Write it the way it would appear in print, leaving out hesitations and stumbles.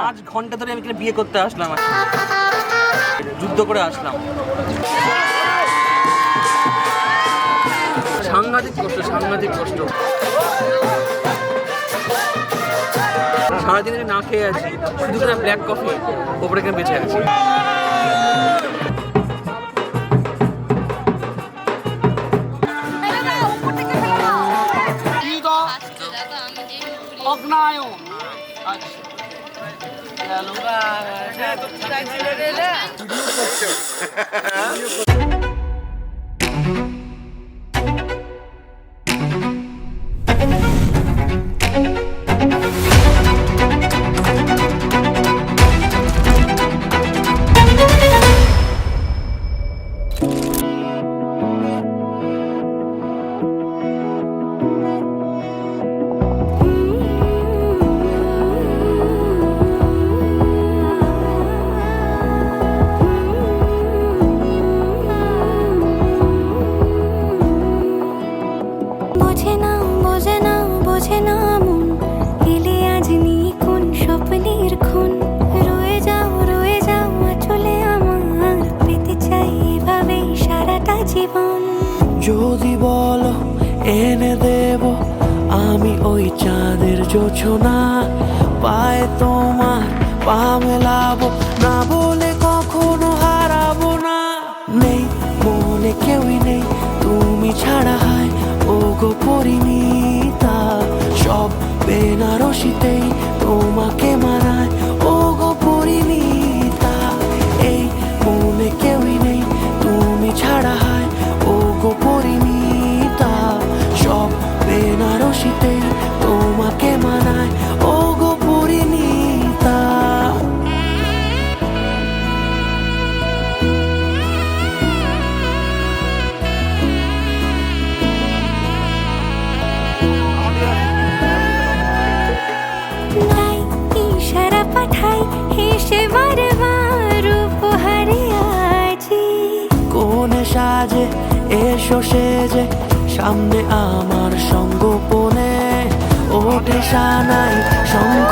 5 ঘন্টা ধরে আমি এখানে বিয়ে করতে আসলাম, যুদ্ধ করে আসলাম। সাংঘাতিক কষ্ট, সাংঘাতিক কষ্ট। সারাদিন না খেয়ে আছি, শুধু করে ব্ল্যাক কফি ওপরে এখানে বেঁচে আছি। যদি বলো এনে দেব আমি ওই চাঁদের জোছনা, পায়ে তোমার পা মেলাবো, না বলে কখনো হারাবো না। নেই মনে কেউই নেই তুমি ছাড়া, হয় ও গো পরিণীতা। সব বেনারসিতেই তোমাকে মানায় ও গো পরিণীতা। এই মনে কেউই নেই তুমি ছাড়া, হয় ও গো পরিণীতা। সব বেনারসিতেই তোমাকে মানায় ও গো পরিণীতা। ইশারা পাঠাই হেসে বারবার উপহারে আছি। কোনে সাজে এসো সেজে সামনে আমার সঙ্গোপনে, ওঠে সানাই শঙ্খ